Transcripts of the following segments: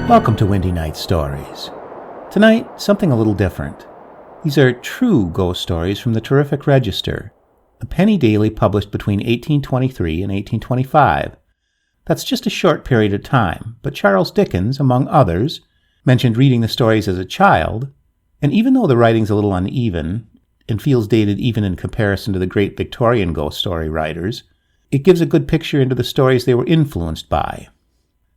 Welcome to Windy Night Stories. Tonight, something a little different. These are true ghost stories from the Terrific Register, a penny daily published between 1823 and 1825. That's just a short period of time, but Charles Dickens, among others, mentioned reading the stories as a child, and even though the writing's a little uneven and feels dated even in comparison to the great Victorian ghost story writers, it gives a good picture into the stories they were influenced by.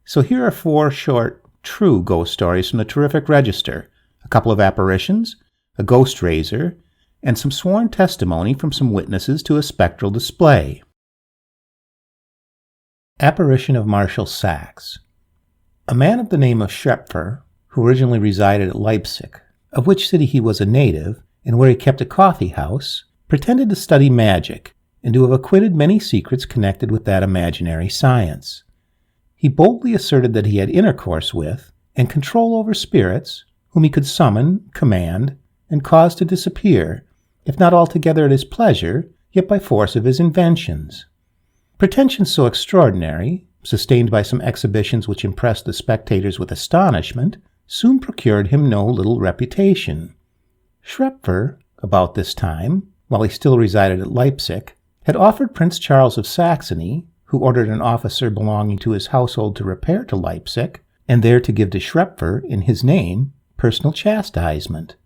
So here are 4 short, true ghost stories from the Terrific Register, a couple of apparitions, a ghost raiser, and some sworn testimony from some witnesses to a spectral display. Apparition of Marshal Saxe. A man of the name of Schrepfer, who originally resided at Leipzig, of which city he was a native, and where he kept a coffee house, pretended to study magic, and to have acquitted many secrets connected with that imaginary science. He boldly asserted that he had intercourse with, and control over spirits, whom he could summon, command, and cause to disappear, if not altogether at his pleasure, yet by force of his inventions. Pretensions so extraordinary, sustained by some exhibitions which impressed the spectators with astonishment, soon procured him no little reputation. Schrepfer, about this time, while he still resided at Leipzig, had offered Prince Charles of Saxony, who ordered an officer belonging to his household to repair to Leipzig, and there to give to Schrepfer, in his name, personal chastisement.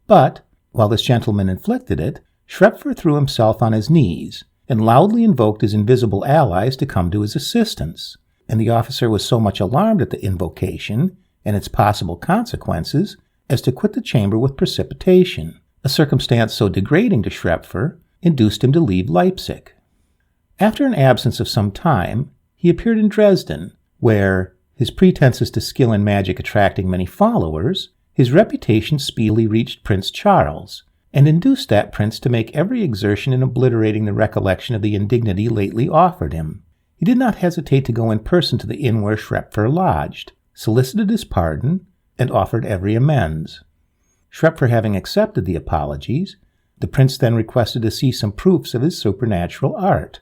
But, while this gentleman inflicted it, Schrepfer threw himself on his knees, and loudly invoked his invisible allies to come to his assistance, and the officer was so much alarmed at the invocation, and its possible consequences, as to quit the chamber with precipitation. A circumstance so degrading to Schrepfer induced him to leave Leipzig. After an absence of some time, he appeared in Dresden, where, his pretenses to skill in magic attracting many followers, his reputation speedily reached Prince Charles, and induced that prince to make every exertion in obliterating the recollection of the indignity lately offered him. He did not hesitate to go in person to the inn where Schrepfer lodged, solicited his pardon, and offered every amends. Schrepfer having accepted the apologies, the prince then requested to see some proofs of his supernatural art.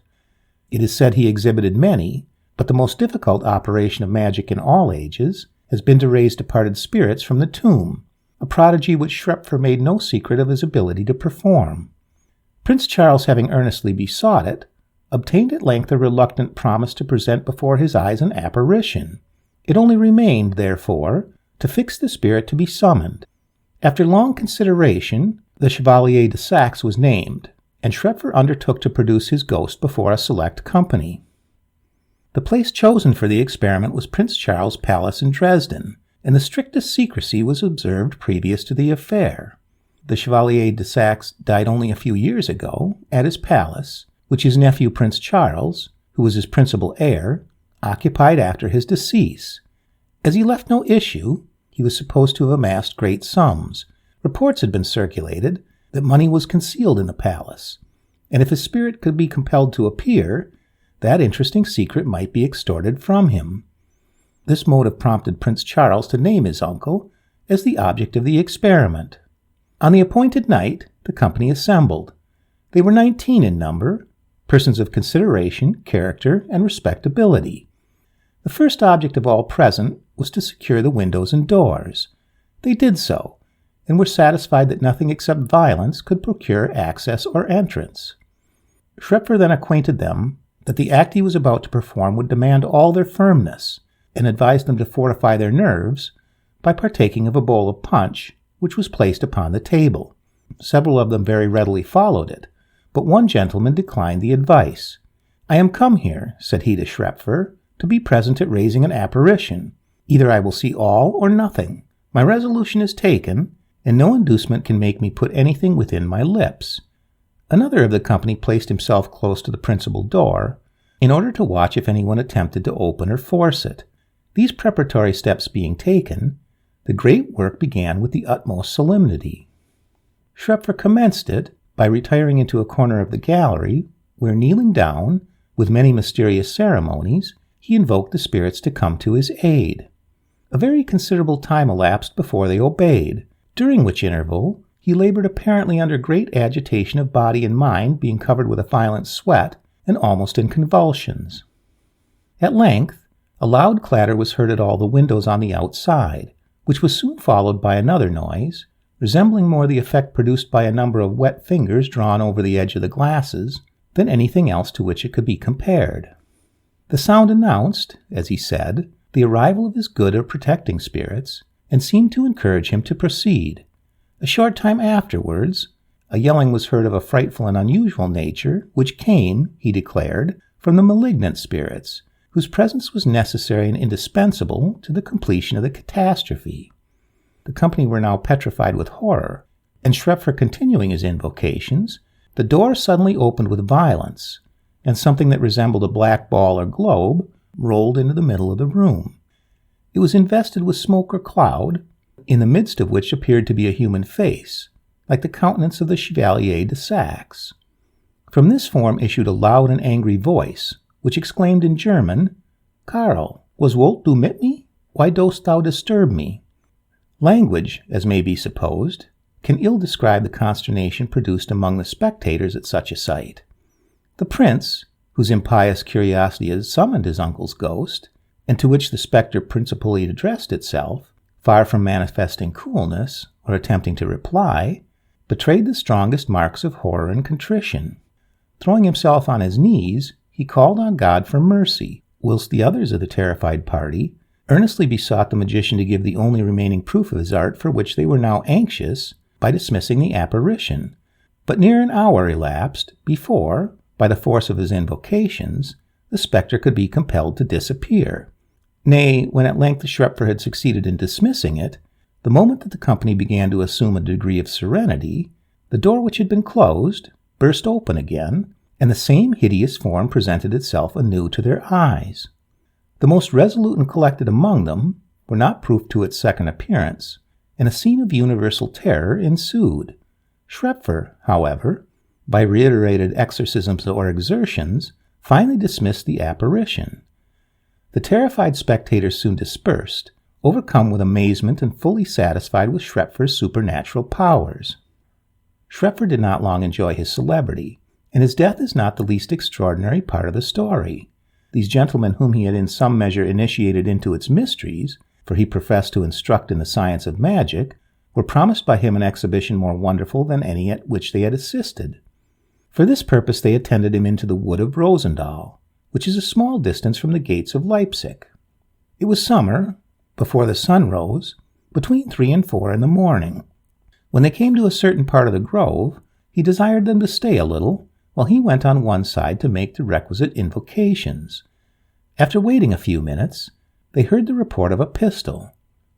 It is said he exhibited many, but the most difficult operation of magic in all ages has been to raise departed spirits from the tomb, a prodigy which Schrepfer made no secret of his ability to perform. Prince Charles, having earnestly besought it, obtained at length a reluctant promise to present before his eyes an apparition. It only remained, therefore, to fix the spirit to be summoned. After long consideration, the Chevalier de Saxe was named, and Schrepfer undertook to produce his ghost before a select company. The place chosen for the experiment was Prince Charles' palace in Dresden, and the strictest secrecy was observed previous to the affair. The Chevalier de Saxe died only a few years ago, at his palace, which his nephew Prince Charles, who was his principal heir, occupied after his decease. As he left no issue, he was supposed to have amassed great sums. Reports had been circulated that money was concealed in the palace, and if his spirit could be compelled to appear, that interesting secret might be extorted from him. This motive prompted Prince Charles to name his uncle as the object of the experiment. On the appointed night, the company assembled. They were 19 in number, persons of consideration, character, and respectability. The first object of all present was to secure the windows and doors. They did so, and were satisfied that nothing except violence could procure access or entrance. Schrepfer then acquainted them that the act he was about to perform would demand all their firmness, and advised them to fortify their nerves by partaking of a bowl of punch, which was placed upon the table. Several of them very readily followed it, but one gentleman declined the advice. "I am come here," said he to Schrepfer, "to be present at raising an apparition. Either I will see all or nothing. My resolution is taken, and no inducement can make me put anything within my lips." Another of the company placed himself close to the principal door, in order to watch if anyone attempted to open or force it. These preparatory steps being taken, the great work began with the utmost solemnity. Schrepfer commenced it by retiring into a corner of the gallery, where, kneeling down, with many mysterious ceremonies, he invoked the spirits to come to his aid. A very considerable time elapsed before they obeyed, during which interval he labored apparently under great agitation of body and mind, being covered with a violent sweat and almost in convulsions. At length, A loud clatter was heard at all the windows on the outside, which was soon followed by another noise, resembling more the effect produced by a number of wet fingers drawn over the edge of the glasses than anything else to which it could be compared. The sound announced, as he said, the arrival of his good or protecting spirits, and seemed to encourage him to proceed. A short time afterwards, a yelling was heard of a frightful and unusual nature, which came, he declared, from the malignant spirits, whose presence was necessary and indispensable to the completion of the catastrophe. The company were now petrified with horror, and Schrepfer continuing his invocations, the door suddenly opened with violence, and something that resembled a black ball or globe rolled into the middle of the room. It was invested with smoke or cloud, in the midst of which appeared to be a human face, like the countenance of the Chevalier de Saxe. From this form issued a loud and angry voice, which exclaimed in German, "Karl, was wollt du mit me? Why dost thou disturb me?" Language, as may be supposed, can ill describe the consternation produced among the spectators at such a sight. The prince, whose impious curiosity had summoned his uncle's ghost, and to which the spectre principally addressed itself, far from manifesting coolness or attempting to reply, betrayed the strongest marks of horror and contrition. Throwing himself on his knees, he called on God for mercy, whilst the others of the terrified party earnestly besought the magician to give the only remaining proof of his art for which they were now anxious, by dismissing the apparition. But near an hour elapsed before, by the force of his invocations, the spectre could be compelled to disappear. Nay, when at length the Schrepfer had succeeded in dismissing it, the moment that the company began to assume a degree of serenity, the door which had been closed burst open again, and the same hideous form presented itself anew to their eyes. The most resolute and collected among them were not proof to its second appearance, and a scene of universal terror ensued. Schrepfer, however, by reiterated exorcisms or exertions, finally dismissed the apparition. The terrified spectators soon dispersed, overcome with amazement and fully satisfied with Schrepfer's supernatural powers. Schrepfer did not long enjoy his celebrity, and his death is not the least extraordinary part of the story. These gentlemen whom he had in some measure initiated into its mysteries, for he professed to instruct in the science of magic, were promised by him an exhibition more wonderful than any at which they had assisted. For this purpose they attended him into the wood of Rosendahl, which is a small distance from the gates of Leipzig. It was summer, before the sun rose, between 3 and 4 in the morning. When they came to a certain part of the grove, he desired them to stay a little, while he went on one side to make the requisite invocations. After waiting a few minutes, they heard the report of a pistol.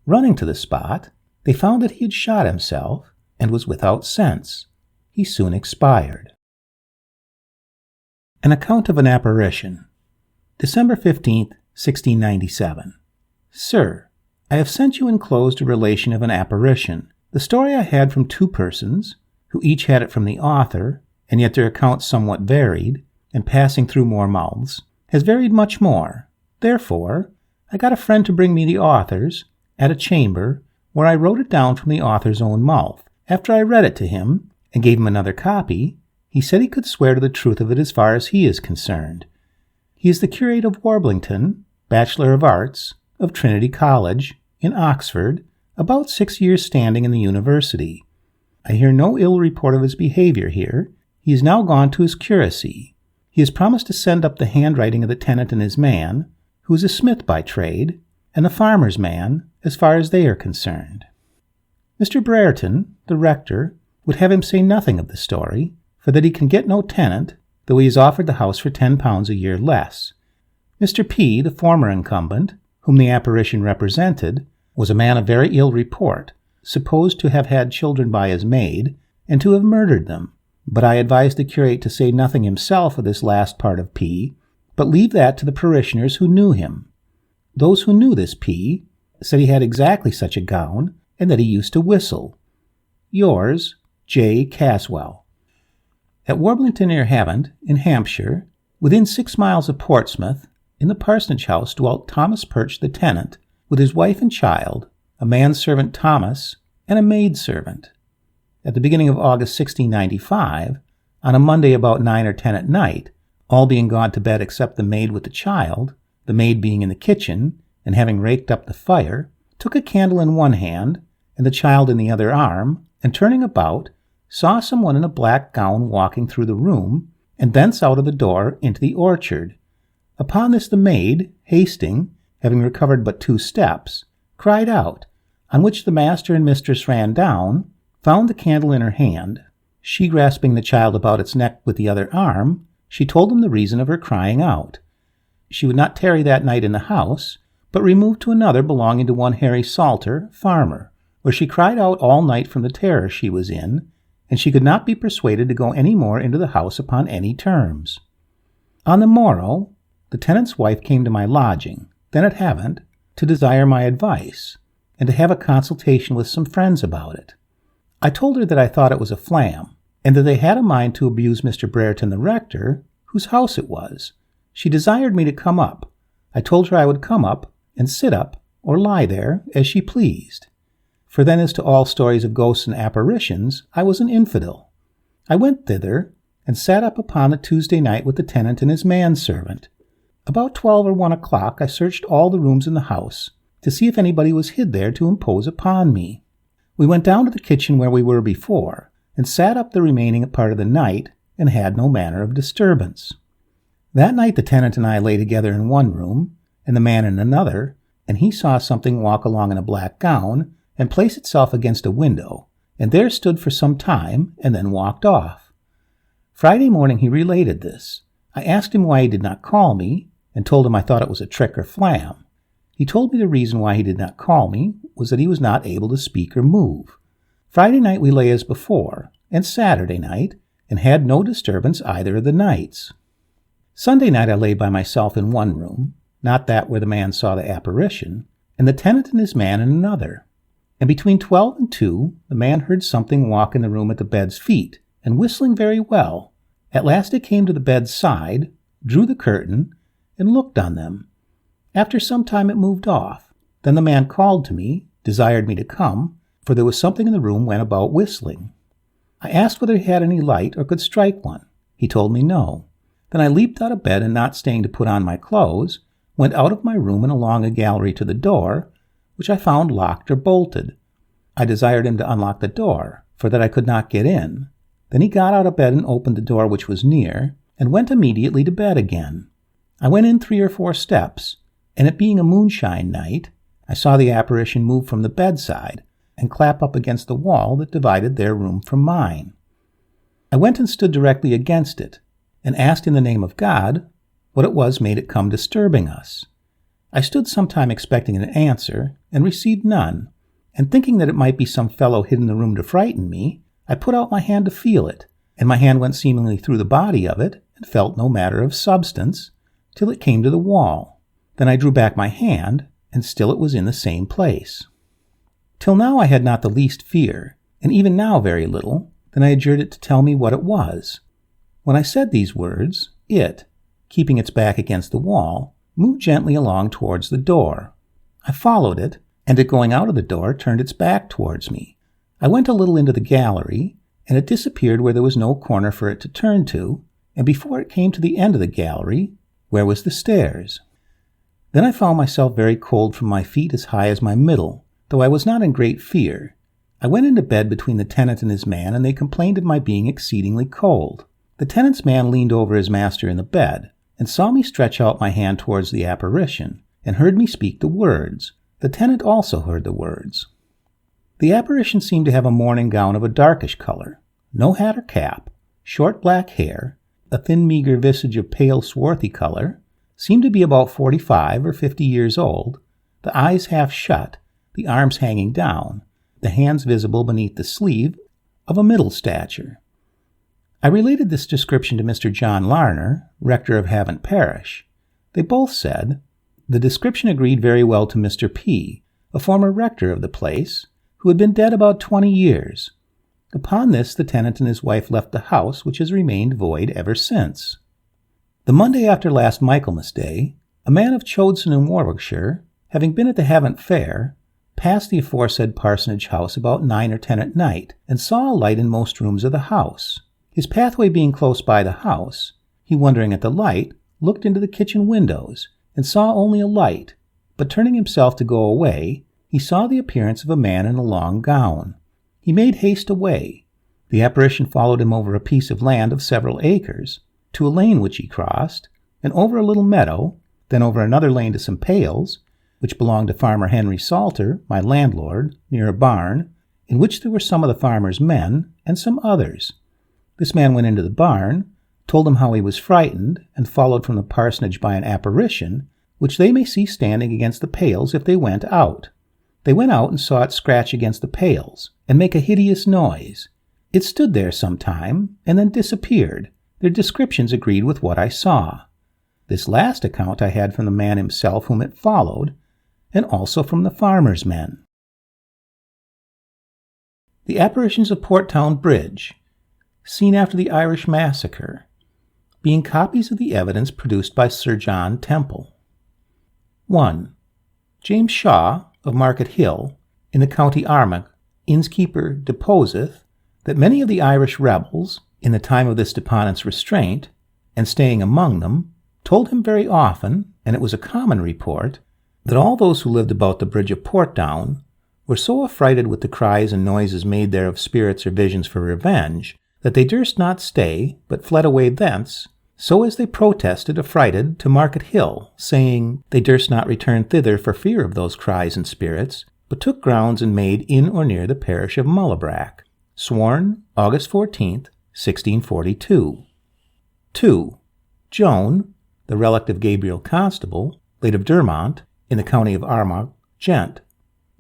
Running to the spot, they found that he had shot himself, and was without sense. He soon expired. An account of an apparition. December 15th, 1697. Sir, I have sent you enclosed a relation of an apparition. The story I had from 2 persons, who each had it from the author, and yet their accounts somewhat varied, and passing through more mouths, has varied much more. Therefore, I got a friend to bring me the author's, at a chamber, where I wrote it down from the author's own mouth. After I read it to him, and gave him another copy, he said he could swear to the truth of it as far as he is concerned. He is the curate of Warblington, Bachelor of Arts, of Trinity College, in Oxford, about 6 years standing in the university. I hear no ill report of his behavior here. He is now gone to his curacy. He has promised to send up the handwriting of the tenant and his man, who is a smith by trade, and the farmer's man, as far as they are concerned. Mr. Brereton, the rector, would have him say nothing of the story, for that he can get no tenant, though he has offered the house for £10 a year less. Mr. P., the former incumbent, whom the apparition represented, was a man of very ill report, supposed to have had children by his maid, and to have murdered them. But I advised the curate to say nothing himself of this last part of P., but leave that to the parishioners who knew him. Those who knew this P. said he had exactly such a gown, and that he used to whistle. Yours, J. Caswell. At Warblington near Havant, in Hampshire, within 6 miles of Portsmouth, in the parsonage house dwelt Thomas Perch the tenant, with his wife and child, a manservant Thomas, and a maidservant. At the beginning of August 1695, on a Monday about 9 or 10 at night, all being gone to bed except the maid with the child, the maid being in the kitchen and having raked up the fire, took a candle in one hand and the child in the other arm, and turning about, saw someone in a black gown walking through the room, and thence out of the door into the orchard. Upon this the maid, hasting, having recovered but 2 steps, cried out, on which the master and mistress ran down, found the candle in her hand. She grasping the child about its neck with the other arm, she told them the reason of her crying out. She would not tarry that night in the house, but removed to another belonging to one Harry Salter, farmer, where she cried out all night from the terror she was in, and she could not be persuaded to go any more into the house upon any terms. On the morrow, the tenant's wife came to my lodging, then at Havant, to desire my advice, and to have a consultation with some friends about it. I told her that I thought it was a flam, and that they had a mind to abuse Mr. Brereton the rector, whose house it was. She desired me to come up. I told her I would come up, and sit up, or lie there, as she pleased. For then as to all stories of ghosts and apparitions, I was an infidel. I went thither, and sat up upon the Tuesday night with the tenant and his manservant. About 12 or 1 o'clock I searched all the rooms in the house, to see if anybody was hid there to impose upon me. We went down to the kitchen where we were before, and sat up the remaining part of the night, and had no manner of disturbance. That night the tenant and I lay together in one room, and the man in another, and he saw something walk along in a black gown, and place itself against a window, and there stood for some time, and then walked off. Friday morning he related this. I asked him why he did not call me, and told him I thought it was a trick or flam. He told me the reason why he did not call me was that he was not able to speak or move. Friday night we lay as before, and Saturday night, and had no disturbance either of the nights. Sunday night I lay by myself in one room, not that where the man saw the apparition, and the tenant and his man in another. And between 12 and 2, the man heard something walk in the room at the bed's feet, and whistling very well. At last it came to the bed's side, drew the curtain, and looked on them. After some time it moved off. Then the man called to me, desired me to come, for there was something in the room went about whistling. I asked whether he had any light or could strike one. He told me no. Then I leaped out of bed, and not staying to put on my clothes, went out of my room and along a gallery to the door, which I found locked or bolted. I desired him to unlock the door, for that I could not get in. Then he got out of bed and opened the door which was near, and went immediately to bed again. I went in 3 or 4 steps, and it being a moonshine night, I saw the apparition move from the bedside, and clap up against the wall that divided their room from mine. I went and stood directly against it, and asked in the name of God what it was made it come disturbing us. I stood some time expecting an answer, and received none, and thinking that it might be some fellow hid in the room to frighten me, I put out my hand to feel it, and my hand went seemingly through the body of it, and felt no matter of substance, till it came to the wall. Then I drew back my hand, and still it was in the same place. Till now I had not the least fear, and even now very little. Then I adjured it to tell me what it was. When I said these words, it, keeping its back against the wall, moved gently along towards the door. I followed it, and it going out of the door turned its back towards me. I went a little into the gallery, and it disappeared where there was no corner for it to turn to, and before it came to the end of the gallery, where was the stairs. Then I found myself very cold from my feet as high as my middle, though I was not in great fear. I went into bed between the tenant and his man, and they complained of my being exceedingly cold. The tenant's man leaned over his master in the bed, and saw me stretch out my hand towards the apparition, and heard me speak the words. The tenant also heard the words. The apparition seemed to have a morning gown of a darkish color, no hat or cap, short black hair, a thin meagre visage of pale swarthy color, seemed to be about 45 or 50 years old, the eyes half shut, the arms hanging down, the hands visible beneath the sleeve, of a middle stature. I related this description to Mr. John Larner, rector of Havant Parish. They both said, the description agreed very well to Mr. P., a former rector of the place, who had been dead about 20 years. Upon this the tenant and his wife left the house, which has remained void ever since. The Monday after last Michaelmas Day, a man of Chodesson in Warwickshire, having been at the Havant Fair, passed the aforesaid parsonage house about 9 or 10 at night, and saw a light in most rooms of the house. His pathway being close by the house, he, wondering at the light, looked into the kitchen windows, and saw only a light, but turning himself to go away, he saw the appearance of a man in a long gown. He made haste away. The apparition followed him over a piece of land of several acres, to a lane which he crossed, and over a little meadow, then over another lane to some pails, which belonged to Farmer Henry Salter, my landlord, near a barn, in which there were some of the farmer's men and some others. This man went into the barn, told them how he was frightened, and followed from the parsonage by an apparition, which they may see standing against the pails if they went out. They went out and saw it scratch against the pails, and make a hideous noise. It stood there some time, and then disappeared. Their descriptions agreed with what I saw. This last account I had from the man himself whom it followed, and also from the farmer's men. The apparitions of Portadown Bridge, seen after the Irish massacre, being copies of the evidence produced by Sir John Temple. 1. James Shaw, of Market Hill, in the county Armagh, innkeeper, deposeth that many of the Irish rebels, in the time of this deponent's restraint, and staying among them, told him very often, and it was a common report, that all those who lived about the bridge of Portadown were so affrighted with the cries and noises made there of spirits or visions for revenge, that they durst not stay, but fled away thence, so as they protested affrighted to Market Hill, saying they durst not return thither for fear of those cries and spirits, but took grounds and made in or near the parish of Mullabrack. Sworn, August 14th, 1642. 2. Joan, the relict of Gabriel Constable, late of Dermont, in the county of Armagh, Gent,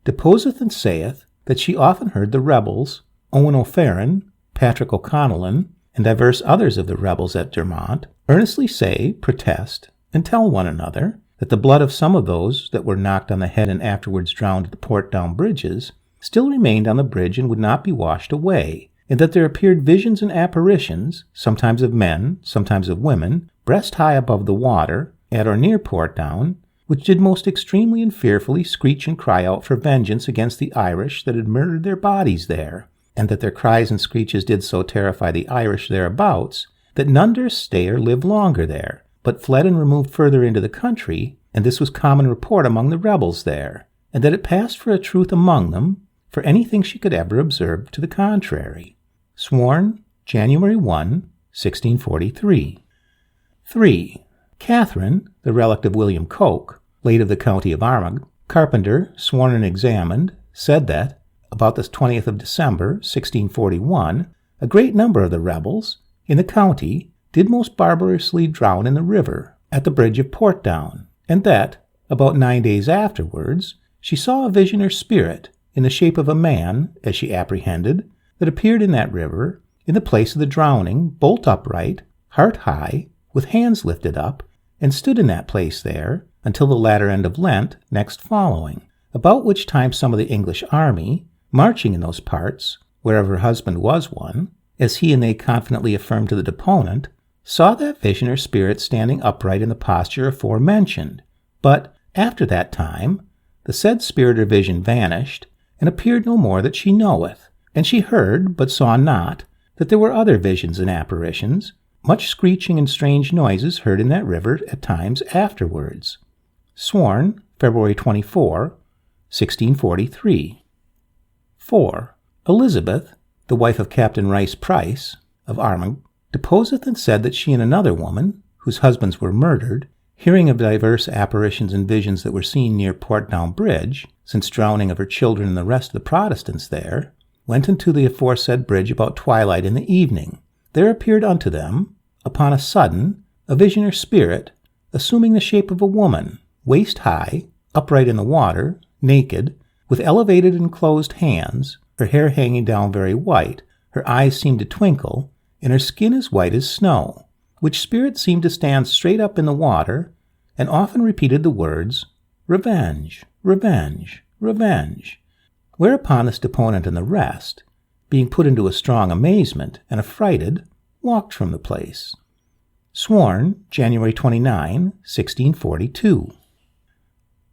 deposeth and saith that she often heard the rebels, Owen O'Farren, Patrick O'Connellan, and divers others of the rebels at Dermont, earnestly say, protest, and tell one another that the blood of some of those that were knocked on the head and afterwards drowned at the Portadown bridges still remained on the bridge and would not be washed away, and that there appeared visions and apparitions, sometimes of men, sometimes of women, breast high above the water, at or near Portadown, which did most extremely and fearfully screech and cry out for vengeance against the Irish that had murdered their bodies there, and that their cries and screeches did so terrify the Irish thereabouts, that none durst stay or live longer there, but fled and removed further into the country, and this was common report among the rebels there, and that it passed for a truth among them, for anything she could ever observe to the contrary. Sworn, January 1, 1643. 3. Catherine, the relict of William Coke, late of the county of Armagh, carpenter, sworn and examined, said that, about the 20th of December, 1641, a great number of the rebels in the county did most barbarously drown in the river at the bridge of Portadown, and that, about 9 days afterwards, she saw a vision or spirit, in the shape of a man, as she apprehended, that appeared in that river, in the place of the drowning, bolt upright, heart high, with hands lifted up, and stood in that place there, until the latter end of Lent next following, about which time some of the English army, marching in those parts, wherever her husband was one, as he and they confidently affirmed to the deponent, saw that vision or spirit standing upright in the posture aforementioned. But, after that time, the said spirit or vision vanished, and appeared no more that she knoweth, and she heard, but saw not, that there were other visions and apparitions, much screeching and strange noises heard in that river at times afterwards. Sworn, February 24, 1643. 4. Elizabeth, the wife of Captain Rice Price, of Armagh, deposeth and said that she and another woman, whose husbands were murdered, hearing of divers apparitions and visions that were seen near Portadown Bridge, since drowning of her children and the rest of the Protestants there, went unto the aforesaid bridge about twilight in the evening. There appeared unto them, upon a sudden, a vision or spirit, assuming the shape of a woman, waist high, upright in the water, naked, with elevated and closed hands, her hair hanging down very white, her eyes seemed to twinkle, and her skin as white as snow, which spirit seemed to stand straight up in the water, and often repeated the words, Revenge, revenge, revenge. Whereupon this deponent and the rest, being put into a strong amazement and affrighted, walked from the place. Sworn, January 29, 1642.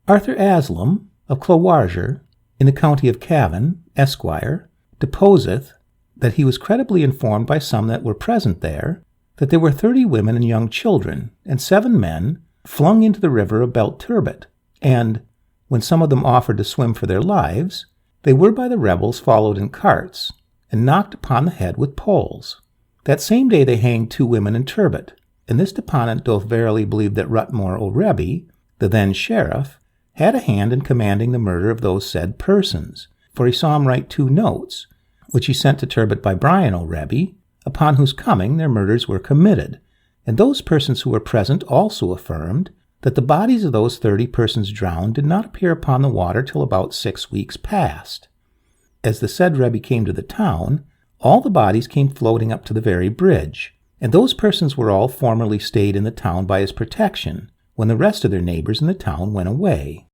Arthur Aslam, of Clowarger, in the county of Cavan, Esquire, deposeth that he was credibly informed by some that were present there, that there were 30 women and young children, and 7 men, flung into the river a belt turbot, and, when some of them offered to swim for their lives, they were by the rebels followed in carts, and knocked upon the head with poles. That same day they hanged 2 women in turbot, and this deponent doth verily believe that Rutmore O'Rebbey, the then sheriff, had a hand in commanding the murder of those said persons, for he saw him write 2 notes, which he sent to Turbot by Brian O'Rebbey, upon whose coming their murders were committed, and those persons who were present also affirmed that the bodies of those 30 persons drowned did not appear upon the water till about 6 weeks past. As the said Rebbe came to the town, all the bodies came floating up to the very bridge, and those persons were all formerly stayed in the town by his protection, when the rest of their neighbors in the town went away.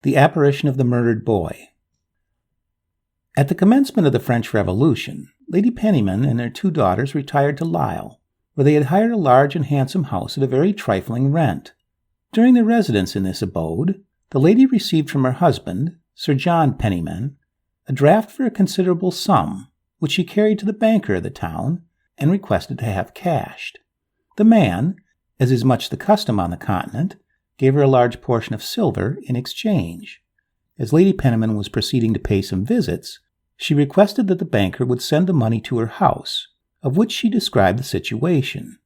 The apparition of the murdered boy. At the commencement of the French Revolution, Lady Penniman and their 2 daughters retired to Lisle, where they had hired a large and handsome house at a very trifling rent. During their residence in this abode, the lady received from her husband, Sir John Penniman, a draft for a considerable sum, which she carried to the banker of the town, and requested to have cashed. The man, as is much the custom on the continent, gave her a large portion of silver in exchange. As Lady Penniman was proceeding to pay some visits, she requested that the banker would send the money to her house, of which she described the situation.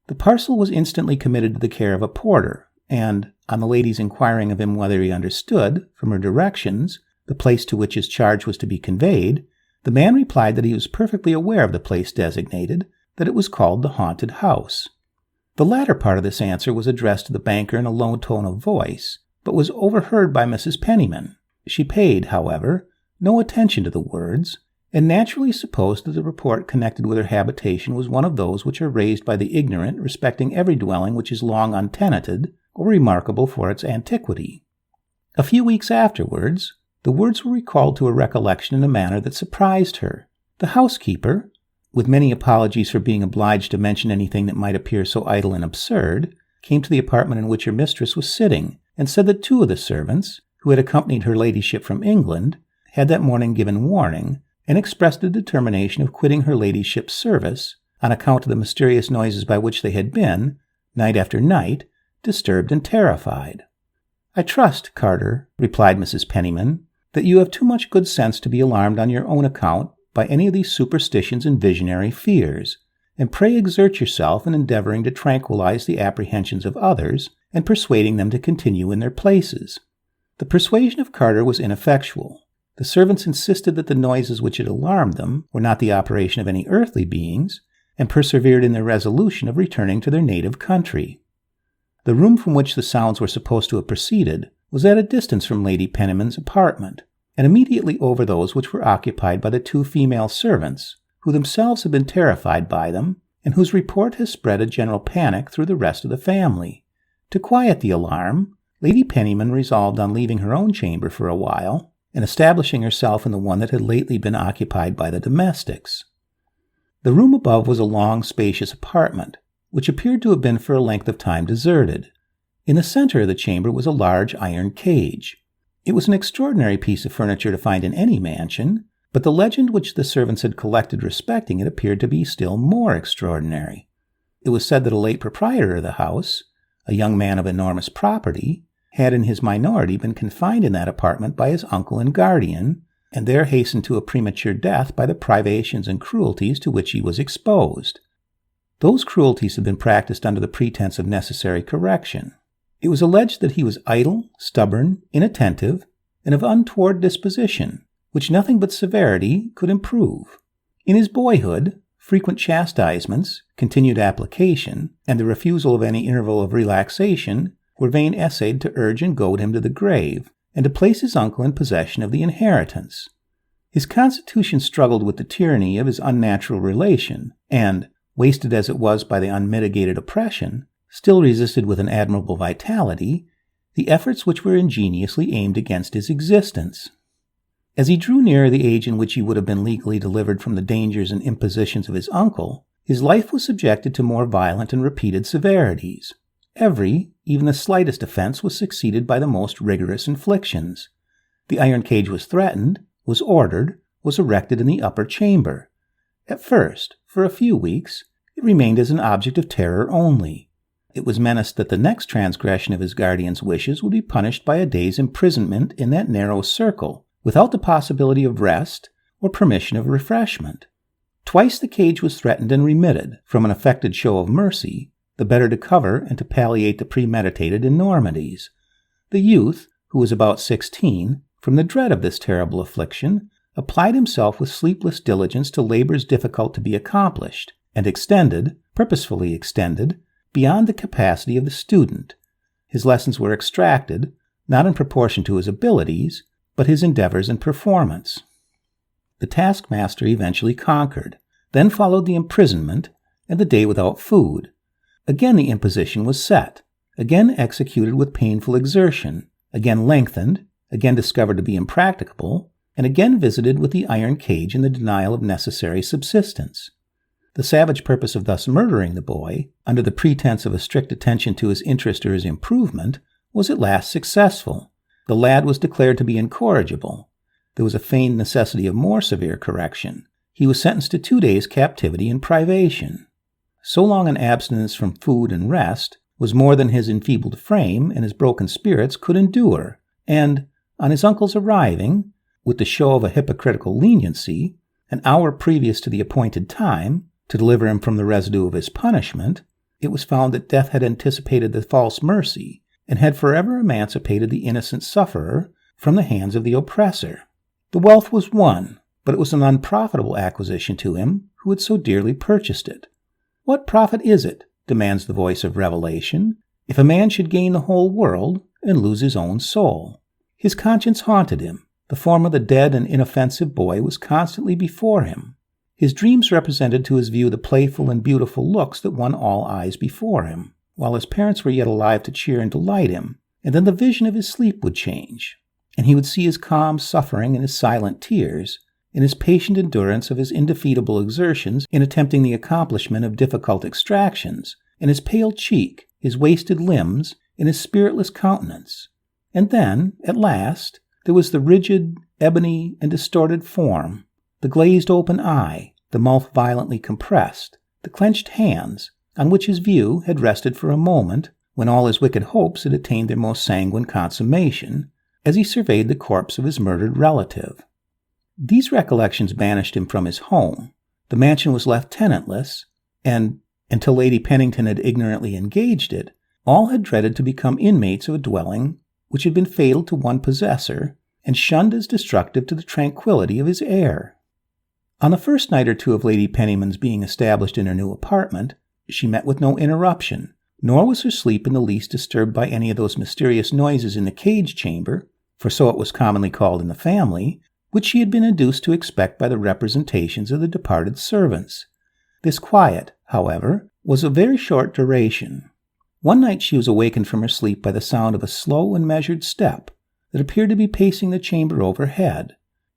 The parcel was instantly committed to the care of a porter, and, on the lady's inquiring of him whether he understood, from her directions, the place to which his charge was to be conveyed, the man replied that he was perfectly aware of the place designated, that it was called the Haunted House. The latter part of this answer was addressed to the banker in a low tone of voice, but was overheard by Mrs. Penniman. She paid, however, no attention to the words, and naturally supposed that the report connected with her habitation was one of those which are raised by the ignorant respecting every dwelling which is long untenanted, or remarkable for its antiquity. A few weeks afterwards, the words were recalled to her recollection in a manner that surprised her. The housekeeper, with many apologies for being obliged to mention anything that might appear so idle and absurd, came to the apartment in which her mistress was sitting, and said that 2 of the servants, who had accompanied her ladyship from England, had that morning given warning, and expressed a determination of quitting her ladyship's service, on account of the mysterious noises by which they had been, night after night, disturbed and terrified. "I trust, Carter," replied Mrs. Penniman, "that you have too much good sense to be alarmed on your own account by any of these superstitions and visionary fears, and pray exert yourself in endeavoring to tranquilize the apprehensions of others, and persuading them to continue in their places." The persuasion of Carter was ineffectual. The servants insisted that the noises which had alarmed them were not the operation of any earthly beings, and persevered in their resolution of returning to their native country. The room from which the sounds were supposed to have proceeded was at a distance from Lady Penniman's apartment, and immediately over those which were occupied by the 2 female servants, who themselves had been terrified by them, and whose report has spread a general panic through the rest of the family. To quiet the alarm, Lady Penniman resolved on leaving her own chamber for a while, and establishing herself in the one that had lately been occupied by the domestics. The room above was a long, spacious apartment, which appeared to have been for a length of time deserted. In the center of the chamber was a large iron cage. It was an extraordinary piece of furniture to find in any mansion, but the legend which the servants had collected respecting it appeared to be still more extraordinary. It was said that a late proprietor of the house, a young man of enormous property, had in his minority been confined in that apartment by his uncle and guardian, and there hastened to a premature death by the privations and cruelties to which he was exposed. Those cruelties had been practiced under the pretense of necessary correction. It was alleged that he was idle, stubborn, inattentive, and of untoward disposition, which nothing but severity could improve. In his boyhood, frequent chastisements, continued application, and the refusal of any interval of relaxation were vain essayed to urge and goad him to the grave, and to place his uncle in possession of the inheritance. His constitution struggled with the tyranny of his unnatural relation, and, wasted as it was by the unmitigated oppression, still resisted with an admirable vitality the efforts which were ingeniously aimed against his existence. As he drew nearer the age in which he would have been legally delivered from the dangers and impositions of his uncle, his life was subjected to more violent and repeated severities. Every, even the slightest offense was succeeded by the most rigorous inflictions. The iron cage was threatened, was ordered, was erected in the upper chamber. At first, for a few weeks, it remained as an object of terror only, it was menaced that the next transgression of his guardian's wishes would be punished by a day's imprisonment in that narrow circle, without the possibility of rest or permission of refreshment. Twice the cage was threatened and remitted, from an affected show of mercy, the better to cover and to palliate the premeditated enormities. The youth, who was about 16, from the dread of this terrible affliction, applied himself with sleepless diligence to labors difficult to be accomplished, and purposefully extended, beyond the capacity of the student. His lessons were extracted, not in proportion to his abilities, but his endeavors and performance. The taskmaster eventually conquered. Then followed the imprisonment and the day without food. Again the imposition was set, again executed with painful exertion, again lengthened, again discovered to be impracticable, and again visited with the iron cage in the denial of necessary subsistence. The savage purpose of thus murdering the boy, under the pretense of a strict attention to his interest or his improvement, was at last successful. The lad was declared to be incorrigible. There was a feigned necessity of more severe correction. He was sentenced to 2 days' captivity and privation. So long an abstinence from food and rest was more than his enfeebled frame and his broken spirits could endure, and, on his uncle's arriving, with the show of a hypocritical leniency, an hour previous to the appointed time, to deliver him from the residue of his punishment, it was found that death had anticipated the false mercy, and had forever emancipated the innocent sufferer from the hands of the oppressor. The wealth was won, but it was an unprofitable acquisition to him who had so dearly purchased it. What profit is it, demands the voice of revelation, if a man should gain the whole world and lose his own soul? His conscience haunted him. The form of the dead and inoffensive boy was constantly before him. His dreams represented to his view the playful and beautiful looks that won all eyes before him, while his parents were yet alive to cheer and delight him, and then the vision of his sleep would change, and he would see his calm suffering and his silent tears, in his patient endurance of his indefeatable exertions in attempting the accomplishment of difficult extractions, in his pale cheek, his wasted limbs, in his spiritless countenance. And then, at last, there was the rigid, ebony, and distorted form, the glazed open eye, the mouth violently compressed, the clenched hands, on which his view had rested for a moment, when all his wicked hopes had attained their most sanguine consummation, as he surveyed the corpse of his murdered relative. These recollections banished him from his home. The mansion was left tenantless, and, until Lady Pennington had ignorantly engaged it, all had dreaded to become inmates of a dwelling which had been fatal to one possessor, and shunned as destructive to the tranquillity of his heir. On the first night or two of Lady Penniman's being established in her new apartment, she met with no interruption, nor was her sleep in the least disturbed by any of those mysterious noises in the cage chamber, for so it was commonly called in the family, which she had been induced to expect by the representations of the departed servants. This quiet, however, was of very short duration. One night she was awakened from her sleep by the sound of a slow and measured step that appeared to be pacing the chamber overhead.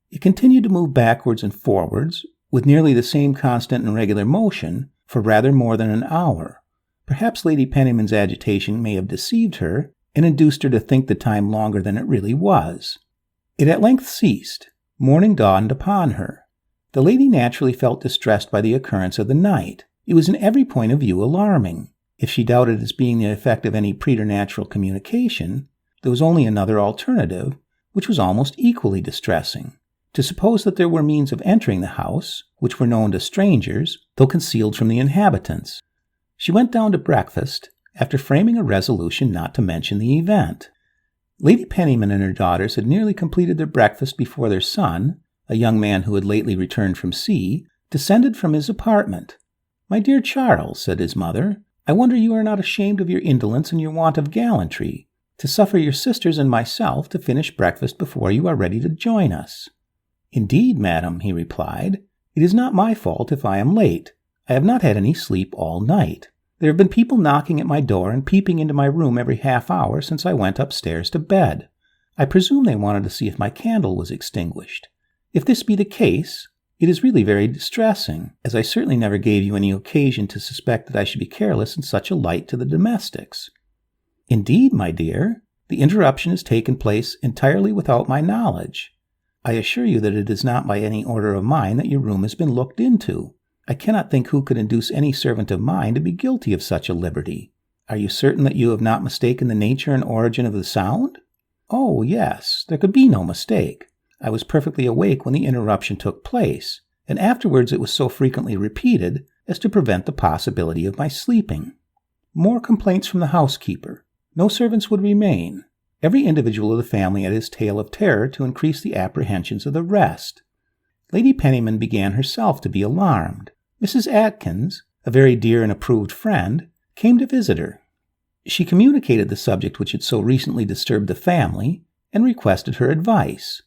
It continued to move backwards and forwards, with nearly the same constant and regular motion, for rather more than an hour. Perhaps Lady Penniman's agitation may have deceived her, and induced her to think the time longer than it really was. It at length ceased. Morning dawned upon her. The lady naturally felt distressed by the occurrence of the night. It was in every point of view alarming. If she doubted its being the effect of any preternatural communication, there was only another alternative, which was almost equally distressing. To suppose that there were means of entering the house, which were known to strangers, though concealed from the inhabitants. She went down to breakfast, after framing a resolution not to mention the event. Lady Penniman and her daughters had nearly completed their breakfast before their son, a young man who had lately returned from sea, descended from his apartment. "My dear Charles," said his mother, "I wonder you are not ashamed of your indolence and your want of gallantry, to suffer your sisters and myself to finish breakfast before you are ready to join us." "Indeed, madam," he replied, "it is not my fault if I am late. I have not had any sleep all night. There have been people knocking at my door and peeping into my room every half hour since I went upstairs to bed. I presume they wanted to see if my candle was extinguished. If this be the case, it is really very distressing, as I certainly never gave you any occasion to suspect that I should be careless in such a light to the domestics." "Indeed, my dear, the interruption has taken place entirely without my knowledge. I assure you that it is not by any order of mine that your room has been looked into. I cannot think who could induce any servant of mine to be guilty of such a liberty. Are you certain that you have not mistaken the nature and origin of the sound? Oh, yes, there could be no mistake. I was perfectly awake when the interruption took place, and afterwards it was so frequently repeated as to prevent the possibility of my sleeping. More complaints from the housekeeper. No servants would remain. Every individual of the family had his tale of terror to increase the apprehensions of the rest. Lady Penniman began herself to be alarmed. Mrs. Atkins, a very dear and approved friend, came to visit her. She communicated the subject which had so recently disturbed the family, and requested her advice.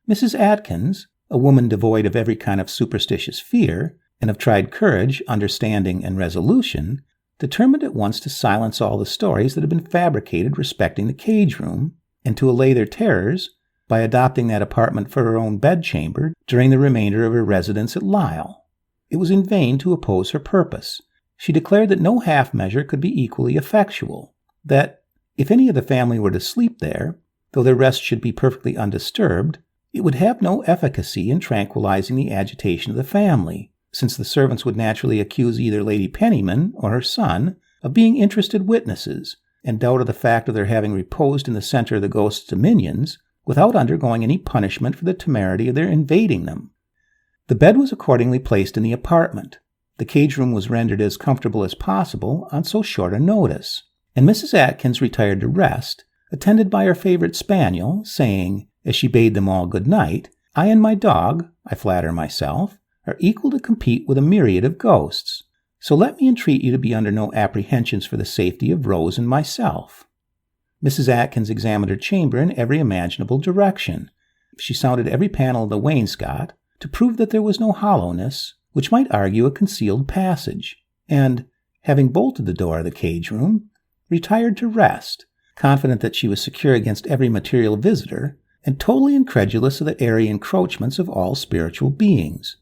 Mrs. Atkins, a woman devoid of every kind of superstitious fear, and of tried courage, understanding, and resolution, determined at once to silence all the stories that had been fabricated respecting the cage-room, and to allay their terrors by adopting that apartment for her own bedchamber during the remainder of her residence at Lisle. It was in vain to oppose her purpose. She declared that no half-measure could be equally effectual, that, if any of the family were to sleep there, though their rest should be perfectly undisturbed, it would have no efficacy in tranquilizing the agitation of the family, since the servants would naturally accuse either Lady Penniman or her son of being interested witnesses, and doubted the fact of their having reposed in the center of the ghost's dominions without undergoing any punishment for the temerity of their invading them. The bed was accordingly placed in the apartment. The cage-room was rendered as comfortable as possible on so short a notice, and Mrs. Atkins retired to rest, attended by her favorite spaniel, saying, as she bade them all good night, I and my dog, I flatter myself, are equal to compete with a myriad of ghosts, so let me entreat you to be under no apprehensions for the safety of Rose and myself. Mrs. Atkins examined her chamber in every imaginable direction. She sounded every panel of the wainscot to prove that there was no hollowness which might argue a concealed passage, and, having bolted the door of the cage-room, retired to rest, confident that she was secure against every material visitor, and totally incredulous of the airy encroachments of all spiritual beings.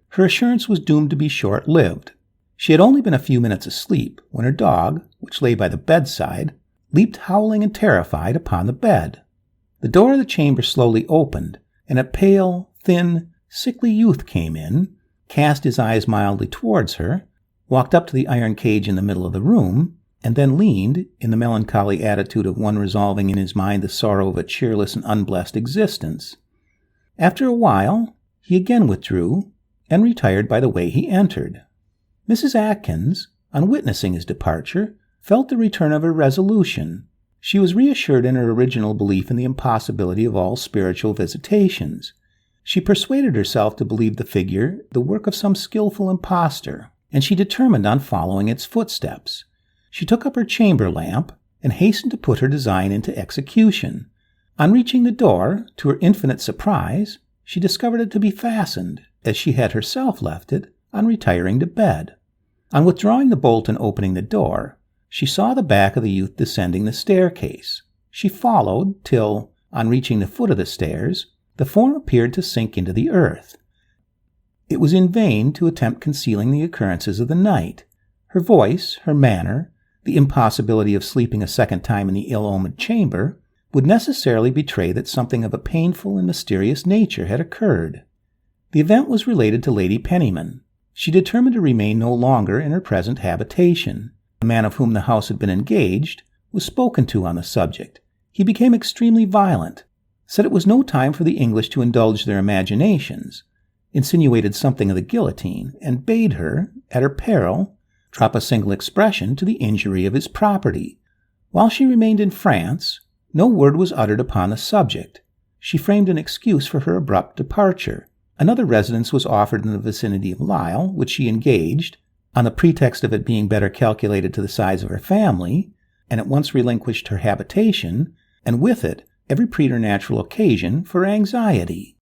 Her assurance was doomed to be short-lived. She had only been a few minutes asleep when her dog, which lay by the bedside, leaped howling and terrified upon the bed. The door of the chamber slowly opened, and a pale, thin, sickly youth came in, cast his eyes mildly towards her, walked up to the iron cage in the middle of the room, and then leaned, in the melancholy attitude of one resolving in his mind the sorrow of a cheerless and unblessed existence. After a while, he again withdrew, and retired by the way he entered. Mrs. Atkins, on witnessing his departure, felt the return of her resolution. She was reassured in her original belief in the impossibility of all spiritual visitations. She persuaded herself to believe the figure the work of some skilful impostor, and she determined on following its footsteps. She took up her chamber lamp, and hastened to put her design into execution. On reaching the door, to her infinite surprise, she discovered it to be fastened, as she had herself left it, on retiring to bed. On withdrawing the bolt and opening the door, she saw the back of the youth descending the staircase. She followed, till, on reaching the foot of the stairs, the form appeared to sink into the earth. It was in vain to attempt concealing the occurrences of the night. Her voice, her manner, the impossibility of sleeping a second time in the ill-omened chamber, would necessarily betray that something of a painful and mysterious nature had occurred. The event was related to Lady Penniman. She determined to remain no longer in her present habitation. The man of whom the house had been engaged was spoken to on the subject. He became extremely violent, said it was no time for the English to indulge their imaginations, insinuated something of the guillotine, and bade her, at her peril, drop a single expression to the injury of his property. While she remained in France, no word was uttered upon the subject. She framed an excuse for her abrupt departure. Another residence was offered in the vicinity of Lisle, which she engaged, on the pretext of it being better calculated to the size of her family, and at once relinquished her habitation, and with it every preternatural occasion for anxiety.